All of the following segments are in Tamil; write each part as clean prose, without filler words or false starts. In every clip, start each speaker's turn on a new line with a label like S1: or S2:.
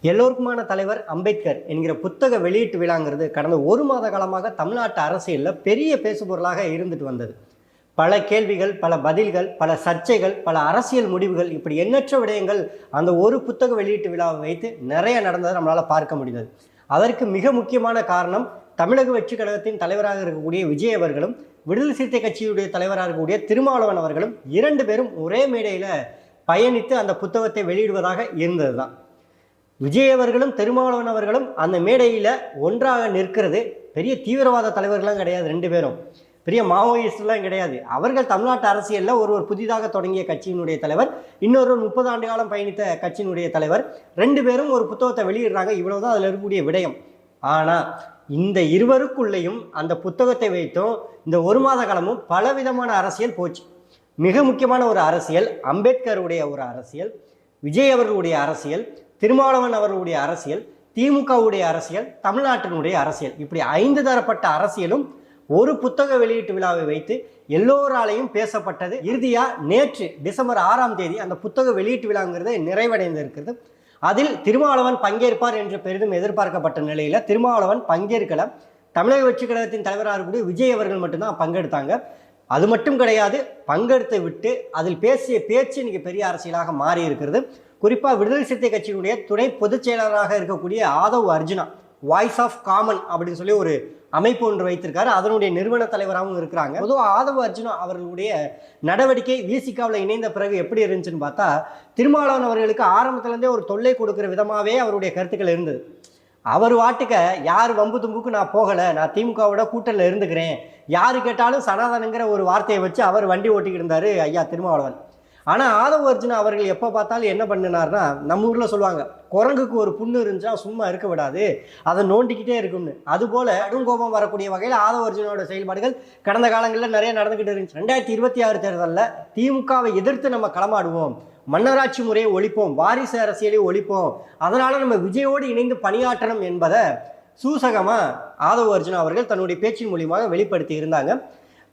S1: எல்லோருக்குமான தலைவர் அம்பேத்கர் என்கிற புத்தக வெளியீட்டு விழாங்கிறது கடந்த ஒரு மாத காலமாக தமிழ்நாட்டு அரசியலில் பெரிய பேசுபொருளாக இருந்துட்டு வந்தது. பல கேள்விகள், பல பதில்கள், பல சர்ச்சைகள், பல அரசியல் முடிவுகள், இப்படி எண்ணற்ற விடயங்கள் அந்த ஒரு புத்தக வெளியீட்டு விழாவை வைத்து நிறைய நடந்ததை நம்மளால் பார்க்க முடிந்தது. அதற்கு மிக முக்கியமான காரணம் தமிழக வெற்றி கழகத்தின் தலைவராக இருக்கக்கூடிய விஜய் அவர்களும் விடுதலை சிறுத்தை கட்சியுடைய தலைவராக இருக்கக்கூடிய திருமாவளவன் அவர்களும் இரண்டு பேரும் ஒரே மேடையில் பயணித்து அந்த புத்தகத்தை வெளியிடுவதாக இருந்தது தான். விஜய் அவர்களும் திருமாவளவன் அவர்களும் அந்த மேடையில் ஒன்றாக நிற்கிறது பெரிய தீவிரவாத தலைவர்கள்லாம் கிடையாது, ரெண்டு பேரும் பெரிய மாவோயிஸ்ட்லாம் கிடையாது. அவர்கள் தமிழ்நாட்டு அரசியலில் ஒருவர் புதிதாக தொடங்கிய கட்சியினுடைய தலைவர், இன்னொரு 30 ஆண்டு காலம் பயணித்த கட்சியினுடைய தலைவர், ரெண்டு பேரும் ஒரு புத்தகத்தை வெளியிடுறாங்க. இவ்வளவுதான் அதில் இருக்கக்கூடிய விடயம். ஆனால் இந்த இருவருக்குள்ளேயும் அந்த புத்தகத்தை வைத்தும் இந்த ஒரு மாத காலமும் பலவிதமான அரசியல் போச்சு. மிக முக்கியமான ஒரு அரசியல் அம்பேத்கருடைய ஒரு அரசியல், விஜய் அவர்களுடைய அரசியல், திருமாவளவன் அவர்களுடைய அரசியல், திமுகவுடைய அரசியல், தமிழ்நாட்டினுடைய அரசியல், இப்படி 5 தரப்பட்ட அரசியலும் ஒரு புத்தக வெளியீட்டு விழாவை வைத்து எல்லோராலையும் பேசப்பட்டது. இறுதியா நேற்று டிசம்பர் 6ஆம் தேதி அந்த புத்தக வெளியீட்டு விழாங்கிறது நிறைவடைந்திருக்கிறது. அதில் திருமாவளவன் பங்கேற்பார் என்று பெரிதும் எதிர்பார்க்கப்பட்ட நிலையில திருமாவளவன் பங்கேற்கல. தமிழக வெற்றி கழகத்தின் தலைவராக இருக்கக்கூடிய விஜய் அவர்கள் மட்டும்தான் பங்கெடுத்தாங்க. அது மட்டும் கிடையாது, பங்கெடுத்து விட்டு அதில் பேசிய பேச்சு இன்னைக்கு பெரிய அரசியலாக மாறி இருக்கிறது. குறிப்பாக விடுதலை சிறுத்தை கட்சியினுடைய துணை பொதுச் செயலாளராக இருக்கக்கூடிய Aadhav Arjuna voice of common அப்படின்னு சொல்லி ஒரு அமைப்பு ஒன்று வைத்திருக்காரு. அதனுடைய நிறுவன தலைவராகவும் இருக்கிறாங்க. பொதுவாக ஆதவ் அர்ஜுனா அவர்களுடைய நடவடிக்கை விசிகாவில் இணைந்த பிறகு எப்படி இருந்துச்சுன்னு பார்த்தா, திருமாவளவன் அவர்களுக்கு ஆரம்பத்திலேருந்தே ஒரு தொல்லை கொடுக்குற விதமாகவே அவருடைய கருத்துக்கள் இருந்தது. அவர் வாட்டுக்க யார் வம்பு தும்புக்கு நான் போகலை, நான் திமுகவோட கூட்டணியில் இருந்துக்கிறேன், யாரு கேட்டாலும் சனாதனங்கிற ஒரு வார்த்தையை வச்சு அவர் வண்டி ஓட்டிக்கிட்டு இருந்தார் ஐயா திருமாவளவன். ஆனால் ஆதவ அர்ஜுனா அவர்கள் எப்போ பார்த்தாலும் என்ன பண்ணினார்னா, நம்ம ஊரில் சொல்லுவாங்க, குரங்குக்கு ஒரு புண்ணு இருந்துச்சா சும்மா இருக்க விடாது, அதை நோண்டிக்கிட்டே இருக்கும்னு. அதுபோல் கடுங்கோபம் வரக்கூடிய வகையில் ஆதவ அர்ஜுனோட செயல்பாடுகள் கடந்த காலங்களில் நிறைய நடந்துக்கிட்டு இருந்துச்சு. 2026 தேர்தலில் திமுகவை எதிர்த்து நம்ம களமாடுவோம், மன்னராட்சி முறையை ஒழிப்போம், வாரிசு அரசியலை ஒழிப்போம், அதனால் நம்ம விஜயோடு இணைந்து பணியாற்றணும் என்பதை சூசகமாக ஆதவ அர்ஜுனா அவர்கள் தன்னுடைய பேச்சின் மூலியமாக வெளிப்படுத்தி இருந்தாங்க.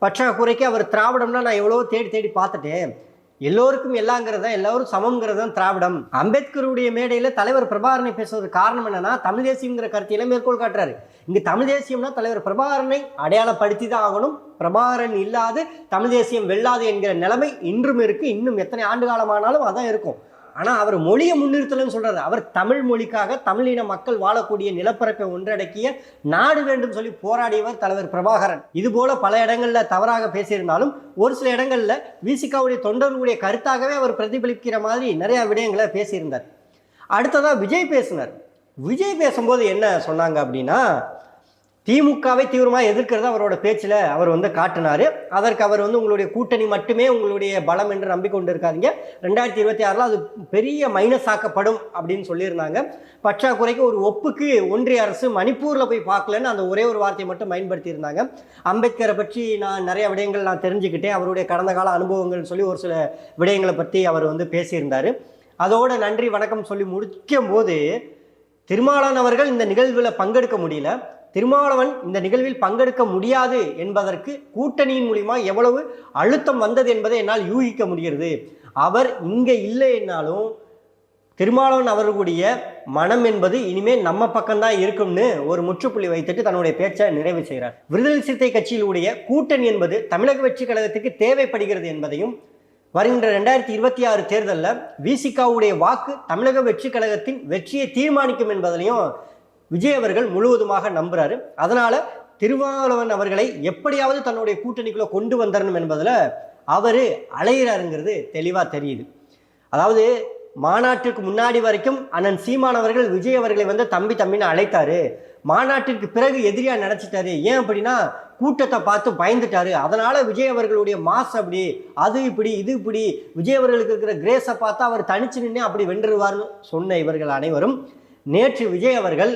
S1: பற்றாக்குறைக்கு அவர் திராவிடம்னா நான் எவ்வளோ தேடி தேடி பார்த்துட்டேன், எல்லோருக்கும் எல்லாங்கிறத, எல்லாரும் சமம்ங்கிறது தான் திராவிடம். அம்பேத்கருடைய மேடையில் தலைவர் பிரபாகரனை பேசுவதற்கு காரணம் என்னன்னா, தமிழ் தேசியங்கிற கருத்தியில மேற்கோள் காட்டுறாரு. இங்கு தமிழ் தேசியம்னா தலைவர் பிரபாகரனை அடையாளப்படுத்தி தான் ஆகணும். பிரபாகரன் இல்லாது தமிழ் தேசியம் வெல்லாது என்கிற நிலைமை இன்றும் இருக்கு. இன்னும் எத்தனை ஆண்டு காலமானாலும் அதான் இருக்கும். ஆனால் அவர் மொழியை முன்னிறுத்தலன்னு சொல்றாரு. அவர் தமிழ் மொழிக்காக தமிழின மக்கள் வாழக்கூடிய நிலப்பரப்பை ஒன்றடக்கிய நாடு வேண்டும் சொல்லி போராடியவர் தலைவர் பிரபாகரன். இது போல பல இடங்கள்ல தவறாக பேசியிருந்தாலும் ஒரு சில இடங்கள்ல விசிகாவுடைய தொண்டர்களுடைய கருத்தாகவே அவர் பிரதிபலிக்கிற மாதிரி நிறைய விடயங்களை பேசியிருந்தார். அடுத்ததா விஜய் பேசினார். விஜய் பேசும்போது என்ன சொன்னாங்க அப்படின்னா, திமுகவை தீவிரமாக எதிர்க்கிறது அவரோட பேச்சில் அவர் காட்டினார். அதற்கு அவர் உங்களுடைய கூட்டணி மட்டுமே உங்களுடைய பலம் என்று நம்பிக்கொண்டு இருக்காதீங்க, 2026 அது பெரிய மைனஸ் ஆக்கப்படும் அப்படின்னு சொல்லியிருந்தாங்க. பற்றாக்குறைக்கு ஒரு ஒப்புக்கு ஒன்றிய அரசு மணிப்பூரில் போய் பார்க்கலன்னு அந்த ஒரே ஒரு வார்த்தையை மட்டும் பயன்படுத்தியிருந்தாங்க. அம்பேத்கரை பற்றி நான் நிறைய விடயங்கள் நான் தெரிஞ்சுக்கிட்டேன், அவருடைய கடந்த கால அனுபவங்கள் சொல்லி ஒரு சில விடயங்களை பற்றி அவர் பேசியிருந்தார். அதோட நன்றி வணக்கம் சொல்லி முடிக்கும் போது திருமாவளவன் அவர்கள் இந்த நிகழ்வில் பங்கெடுக்க முடியல. திருமாவளவன் இந்த நிகழ்வில் பங்கெடுக்க முடியாது என்பதற்கு கூட்டணியின் மூலிமா எவ்வளவு அழுத்தம் வந்தது என்பதை என்னால் யூகிக்க முடிகிறது. அவர் இங்கே இல்லை என்னாலும் திருமாவளவன் அவர்களுடைய மனம் என்பது இனிமேல் நம்ம பக்கம்தான் இருக்கும்னு ஒரு முற்றுப்புள்ளி வைத்துட்டு தன்னுடைய பேச்சை நிறைவு செய்கிறார். விடுதலை சிறுத்தை கட்சியிலுடைய கூட்டணி என்பது தமிழக வெற்றி கழகத்துக்கு தேவைப்படுகிறது என்பதையும், வருகின்ற 2026 தேர்தலில் விசிகாவுடைய வாக்கு தமிழக வெற்றி கழகத்தின் வெற்றியை தீர்மானிக்கும் என்பதையும் விஜய் அவர்கள் முழுவதுமாக நம்புறாரு. அதனால திருமாவளவன் அவர்களை எப்படியாவது தன்னுடைய கூட்டணிக்குள்ள கொண்டு வந்துடணும் என்பதில் அவர் அலையிறாருங்கிறது தெளிவாக தெரியுது. அதாவது மாநாட்டிற்கு முன்னாடி வரைக்கும் அண்ணன் சீமானவர்கள் விஜய் அவர்களை தம்பி தம்பின்னு அழைத்தாரு. மாநாட்டிற்கு பிறகு எதிரியா நினைச்சிட்டாரு. ஏன் அப்படின்னா கூட்டத்தை பார்த்து பயந்துட்டாரு. அதனால விஜய் அவர்களுடைய மாஸ் அப்படி, அது இப்படி, இது இப்படி, விஜய் அவர்களுக்கு இருக்கிற கிரேஸை பார்த்தா அவர் தனிச்சு நின்று அப்படி வென்றுவார்னு சொன்ன இவர்கள் அனைவரும் நேற்று விஜய் அவர்கள்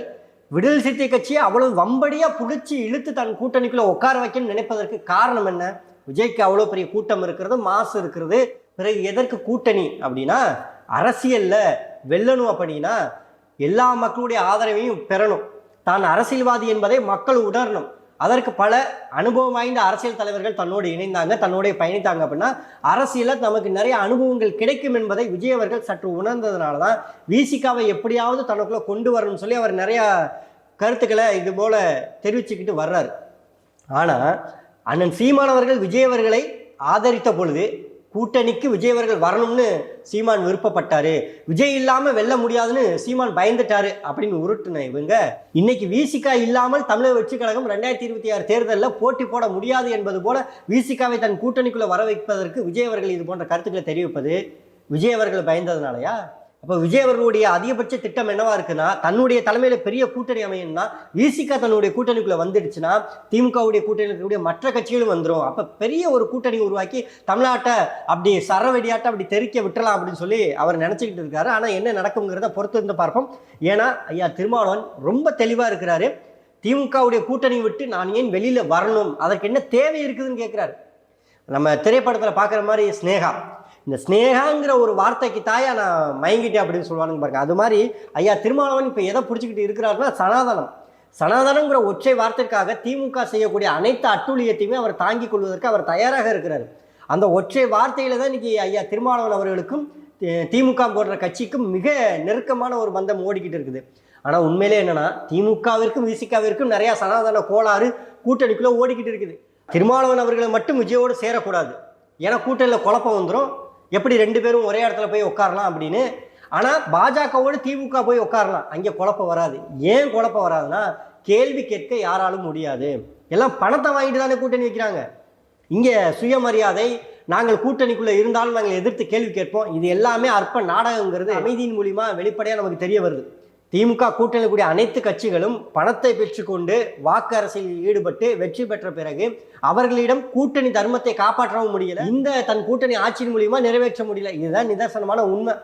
S1: விடுதலை சிறுத்தை கட்சியை அவ்வளவு வம்படியா புடிச்சு இழுத்து தன் கூட்டணிக்குள்ள உட்கார வைக்கணும்னு நினைப்பதற்கு காரணம் என்ன? விஜய்க்கு அவ்வளோ பெரிய கூட்டம் இருக்கிறது, மாசு இருக்கிறது. பிறகு எதற்கு கூட்டணி அப்படின்னா, அரசியல்ல வெல்லணும் அப்படின்னா எல்லா மக்களுடைய ஆதரவையும் பெறணும், தான் அரசியல்வாதி என்பதை மக்கள் உணரணும். அதற்கு பல அனுபவம் வாய்ந்த அரசியல் தலைவர்கள் தன்னோடு இணைந்தாங்க, தன்னோட பயணித்தாங்க. அப்படின்னா அரசியலில் நமக்கு நிறைய அனுபவங்கள் கிடைக்கும் என்பதை விஜய் அவர்கள் சற்று உணர்ந்ததுனால தான் விசிகாவை எப்படியாவது தனக்குள்ள கொண்டு வரணும்னு சொல்லி அவர் நிறைய கருத்துக்களை இது போல தெரிவிச்சுக்கிட்டு வர்றாரு. ஆனால் அண்ணன் சீமான் அவர்கள் விஜய் அவர்களை ஆதரித்த பொழுது கூட்டணிக்கு விஜய் அவர்கள் வரணும்னு சீமான் விருப்பப்பட்டாரு, விஜய் இல்லாமல் வெல்ல முடியாதுன்னு சீமான் பயந்துட்டாரு அப்படின்னு உருட்டுன இவங்க இன்னைக்கு விசிகா இல்லாமல் தமிழக வெற்றி கழகம் 2026 தேர்தலில் போட்டி போட முடியாது என்பது போல விசிகாவை தன் கூட்டணிக்குள்ள வர வைப்பதற்கு விஜய் அவர்கள் இது போன்ற கருத்துக்களை தெரிவிப்பது விஜய் அவர்கள் பயந்ததுனாலயா? அப்போ விஜய் அவர்களுடைய அதிகபட்ச திட்டம் என்னவா இருக்குன்னா, தன்னுடைய தலைமையில பெரிய கூட்டணி அமையணும்னா விசிகா தன்னுடைய கூட்டணிக்குள்ள வந்துடுச்சுன்னா திமுகவுடைய கூட்டணிக்குரிய மற்ற கட்சிகளும் வந்துடும். அப்போ பெரிய ஒரு கூட்டணி உருவாக்கி தமிழ்நாட்டை அப்படி சரவெடியாட்ட அப்படி தெறிக்க விட்டுலாம் அப்படின்னு சொல்லி அவர் நினைச்சுக்கிட்டு இருக்காரு. ஆனால் என்ன நடக்குங்கிறத பொறுத்து இருந்து பார்ப்போம். ஏன்னா ஐயா திருமாவளவன் ரொம்ப தெளிவாக இருக்கிறாரு. திமுகவுடைய கூட்டணி விட்டு நான் ஏன் வெளியில வரணும், அதற்கு என்ன தேவை இருக்குதுன்னு கேட்கிறாரு. நம்ம திரைப்படத்தில் பார்க்குற மாதிரி ஸ்னேகா, இந்த ஸ்னேகாங்கிற ஒரு வார்த்தைக்கு தாயா நான் மயங்கிட்டேன் அப்படின்னு சொல்லுவானுங்க பாருங்க. அது மாதிரி ஐயா திருமாவளவன் இப்போ எதை பிடிச்சிக்கிட்டு இருக்கிறாருன்னா சனாதனங்கிற ஒற்றை வார்த்தைக்காக திமுக செய்யக்கூடிய அனைத்து அட்டூழியத்தையுமே அவர் தாங்கிக் கொள்வதற்கு அவர் தயாராக இருக்கிறார். அந்த ஒற்றை வார்த்தையில தான் இன்னைக்கு ஐயா திருமாவளவன் அவர்களுக்கும் திமுக போன்ற கட்சிக்கும் மிக நெருக்கமான ஒரு பந்தம் ஓடிக்கிட்டு இருக்குது. ஆனால் உண்மையிலே என்னன்னா திமுகவிற்கும் விசிகாவிற்கும் நிறைய சனாதன கோளாறு கூட்டணிக்குள்ள ஓடிக்கிட்டு இருக்குது. திருமாவளவன் அவர்களை மட்டும் விஜயோடு சேரக்கூடாது, ஏன்னா கூட்டணியில் குழப்பம் வந்துடும், எப்படி 2 பேரும் ஒரே இடத்துல போய் உட்காரலாம் அப்படின்னு. ஆனால் பாஜகவோடு திமுக போய் உட்காரலாம், அங்கே குழப்பம் வராது. ஏன் குழப்பம் வராதுன்னா கேள்வி கேட்க யாராலும் முடியாது, எல்லாம் பணத்தை வாங்கிட்டு தானே கூட்டணி வைக்கிறாங்க. இங்கே சுயமரியாதை, நாங்கள் கூட்டணிக்குள்ளே இருந்தாலும் நாங்கள் எதிர்த்து கேள்வி கேட்போம், இது எல்லாமே அற்ப நாடகங்கிறது அமைதியின் மூலிமா வெளிப்படையாக நமக்கு தெரிய வருது. திமுக கூட்டணியில் கூடிய அனைத்து கட்சிகளும் பணத்தை பெற்றுக்கொண்டு வாக்கு அரசியலில் ஈடுபட்டு வெற்றி பெற்ற பிறகு அவர்களிடம் கூட்டணி தர்மத்தை காப்பாற்றவும் முடியல, இந்த தன் கூட்டணி ஆட்சியின் மூலியமா நிறைவேற்ற முடியல. இதுதான் நிதர்சனமான உண்மை.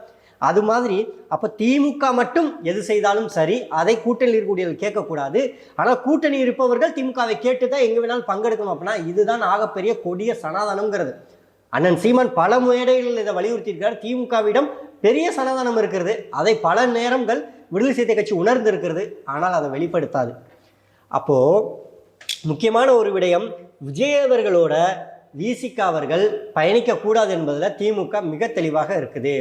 S1: அது மாதிரி அப்போ திமுக மட்டும் எது செய்தாலும் சரி, அதை கூட்டணியில் இருக்கக்கூடியவர்கள் கேட்கக்கூடாது. ஆனால் கூட்டணி இருப்பவர்கள் திமுகவை கேட்டு தான் எங்கே வேணாலும் பங்கெடுக்கணும். அப்படின்னா இதுதான் ஆகப்பெரிய கொடிய சனாதனம்ங்கிறது. அண்ணன் சீமான் பல மேடைகளில் இதை வலியுறுத்தியிருக்கார். திமுகவிடம் பெரிய சனாதனம் இருக்கிறது, அதை பல நேரங்கள் விடுதலை சிறுத்தை கட்சி உணர்ந்து இருக்கிறது, ஆனால் அதை வெளிப்படுத்தாது. அப்போது முக்கியமான ஒரு விடயம், விஜய் அவர்களோட விசிகா அவர்கள் பயணிக்கக்கூடாது என்பதில் திமுக மிக தெளிவாக இருக்குது.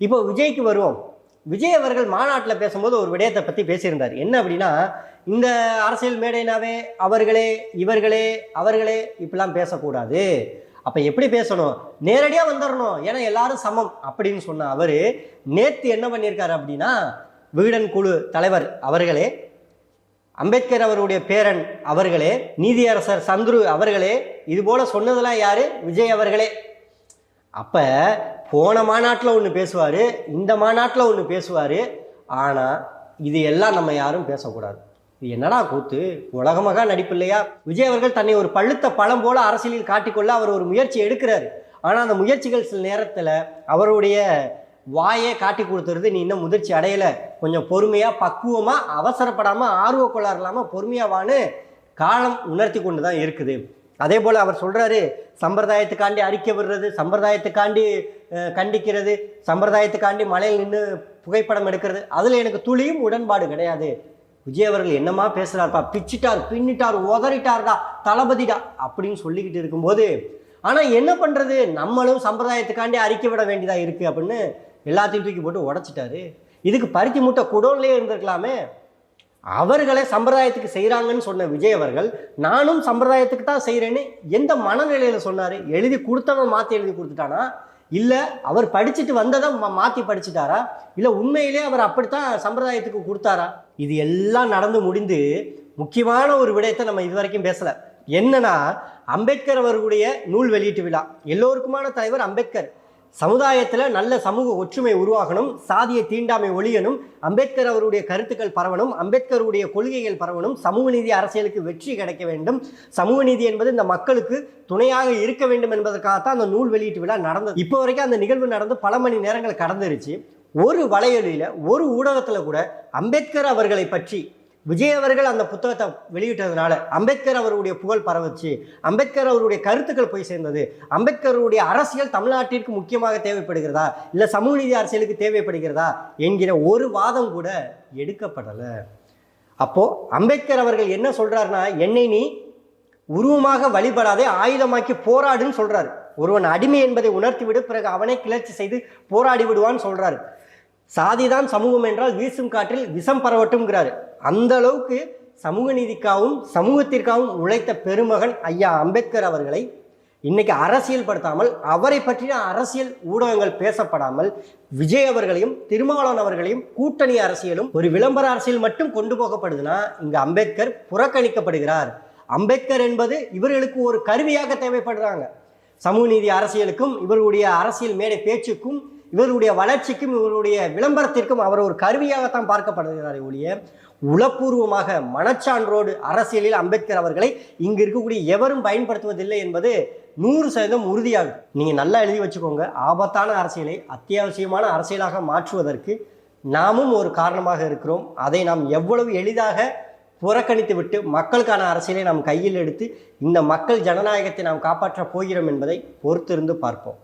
S1: இப்போ விஜய்க்கு வருவோம். விஜய் அவர்கள் மாநாட்டில் பேசும்போது ஒரு விடயத்தை பற்றி பேசியிருந்தார். என்ன அப்படின்னா, இந்த அரசியல் மேடைனாவே அவர்களே இவர்களே அவர்களே இப்படிலாம் பேசக்கூடாது, அப்போ எப்படி பேசணும், நேரடியாக வந்துடணும், ஏன்னா எல்லாரும் சமம் அப்படின்னு சொன்ன அவர் நேற்று என்ன பண்ணியிருக்காரு அப்படின்னா, விகடன் குழு தலைவர் அவர்களே, அம்பேத்கர் அவருடைய பேரன் அவர்களே, நீதியரசர் சந்துரு அவர்களே, இது போல சொன்னதெல்லாம் யாரு, விஜய் அவர்களே. அப்போ போன மாநாட்டில் ஒன்று பேசுவார், இந்த மாநாட்டில் ஒன்று பேசுவார், ஆனால் இது எல்லாம் நம்ம யாரும் பேசக்கூடாது. இது என்னடா கூத்து, உலகமாக நடிப்பு இல்லையா? விஜய் அவர்கள் தன்னை ஒரு பழுத்த பழம் போல அரசியலில் காட்டிக்கொள்ள அவர் ஒரு முயற்சி எடுக்கிறார். ஆனால் அந்த முயற்சிகள் சில நேரத்தில் அவருடைய வாயே காட்டி கொடுத்துருது, நீ இன்னும் முதிர்ச்சி அடையலை, கொஞ்சம் பொறுமையாக பக்குவமாக அவசரப்படாமல் ஆர்வ கொள்ளார் இல்லாமல் பொறுமையாவான்னு காலம் உணர்த்தி கொண்டு தான் இருக்குது. அதே போல் அவர் சொல்கிறாரு, சம்பிரதாயத்துக்காண்டி அறிக்கை விடுறது, சம்பிரதாயத்துக்காண்டி கண்டிக்கிறது, சம்பிரதாயத்துக்காண்டி மலையில் நின்று புகைப்படம் எடுக்கிறது, அதில் எனக்கு துளியும் உடன்பாடு கிடையாது. விஜய் அவர்கள் என்னமா பேசுகிறார்ப்பா, பிச்சிட்டார் பின்னிட்டார் உதறிட்டார்டா தளபதிடா அப்படின்னு சொல்லிக்கிட்டு இருக்கும்போது, ஆனால் என்ன பண்ணுறது, நம்மளும் சம்பிரதாயத்துக்காண்டி அறிக்கை விட வேண்டியதாக இருக்குது அப்படின்னு எல்லாத்தையும் தூக்கி போட்டு உடச்சிட்டாரு. இதுக்கு பருத்தி மூட்டை குடோன்லேயே இருந்திருக்கலாமே. அவர்களே சம்பிரதாயத்துக்கு செய்கிறாங்கன்னு சொன்ன விஜய் அவர்கள் நானும் சம்பிரதாயத்துக்கு தான் செய்கிறேன்னு எந்த மனநிலையில் சொன்னார்? எழுதி கொடுத்தவன் மாற்றி எழுதி கொடுத்துட்டானா, இல்லை அவர் படிச்சுட்டு வந்ததை மாற்றி படிச்சுட்டாரா, இல்லை உண்மையிலே அவர் அப்படித்தான் சம்பிரதாயத்துக்கு கொடுத்தாரா? இது எல்லாம் நடந்து முடிந்து முக்கியமான ஒரு விடயத்தை நம்ம இது வரைக்கும் பேசலை. என்னன்னா, அம்பேத்கர் அவர்களுடைய நூல் வெளியீட்டு விழா, எல்லோருக்குமான தலைவர் அம்பேத்கர். சமுதாயத்தில் நல்ல சமூக ஒற்றுமை உருவாகணும், சாதிய தீண்டாமை ஒழியணும், அம்பேத்கர் அவருடைய கருத்துக்கள் பரவணும், அம்பேத்கருடைய கொள்கைகள் பரவணும், சமூக நீதி அரசியலுக்கு வெற்றி கிடைக்க வேண்டும், சமூக நீதி என்பது இந்த மக்களுக்கு துணையாக இருக்க வேண்டும் என்பதற்காகத்தான் அந்த நூல் வெளியீட்டு விழா நடந்தது. இப்போ வரைக்கும் அந்த நிகழ்வு நடந்து பல மணி நேரங்கள் கடந்துருச்சு. ஒரு வலையொலியில் ஒரு ஊடகத்தில் கூட அம்பேத்கர் அவர்களை பற்றி விஜய் அவர்கள் அந்த புத்தகத்தை வெளியிட்டதுனால அம்பேத்கர் அவருடைய புகழ் பரவுச்சு, அம்பேத்கர் அவருடைய கருத்துக்கள் போய் சேர்ந்தது, அம்பேத்கருடைய அரசியல் தமிழ்நாட்டிற்கு முக்கியமாக தேவைப்படுகிறதா, இல்லை சமூக நீதி அரசியலுக்கு தேவைப்படுகிறதா என்கிற ஒரு வாதம் கூட எடுக்கப்படலை. அப்போது அம்பேத்கர் அவர்கள் என்ன சொல்கிறாருன்னா, என்னை நீ உருவமாக வழிபடாதே ஆயுதமாக்கி போராடுன்னு சொல்றாரு. ஒருவன் அடிமை என்பதை உணர்த்திவிடு, பிறகு அவனை கிளர்ச்சி செய்து போராடி விடுவான்னு சொல்றாரு. சாதிதான் சமூகம் என்றால் வீசும் காற்றில் விஷம் பரவட்டும்ங்கிறாரு. அந்த அளவுக்கு சமூக நீதிக்காகவும் சமூகத்திற்காகவும் உழைத்த பெருமகன் ஐயா அம்பேத்கர் அவர்களை இன்னைக்கு அரசியல் படுத்தாமல், அவரை பற்றின அரசியல் ஊடகங்கள் பேசப்படாமல், விஜய் அவர்களையும் திருமாவளவன் அவர்களையும் கூட்டணி அரசியலும் ஒரு விளம்பர அரசியல் மட்டும் கொண்டு போகப்படுதுன்னா இங்க அம்பேத்கர் புறக்கணிக்கப்படுகிறார். அம்பேத்கர் என்பது இவர்களுக்கு ஒரு கருவியாக தேவைப்படுறாங்க. சமூக நீதி அரசியலுக்கும் இவர்களுடைய அரசியல் மேடை பேச்சுக்கும் இவருடைய வளர்ச்சிக்கும் இவருடைய விளம்பரத்திற்கும் அவர் ஒரு கருவியாகத்தான் பார்க்கப்படுகிறார் ஒழிய உளப்பூர்வமாக மனச்சான்றோடு அரசியலில் அம்பேத்கர் அவர்களை இங்கு இருக்கக்கூடிய எவரும் பயன்படுத்துவதில்லை என்பது 100% உறுதியாகும். நீங்கள் நல்லா எழுதி வச்சுக்கோங்க. ஆபத்தான அரசியலை அத்தியாவசியமான அரசியலாக மாற்றுவதற்கு நாமும் ஒரு காரணமாக இருக்கிறோம். அதை நாம் எவ்வளவு எளிதாக புறக்கணித்து விட்டு மக்களுக்கான அரசியலை நாம் கையில் எடுத்து இந்த மக்கள் ஜனநாயகத்தை நாம் காப்பாற்றப் போகிறோம் என்பதை பொறுத்திருந்து பார்ப்போம்.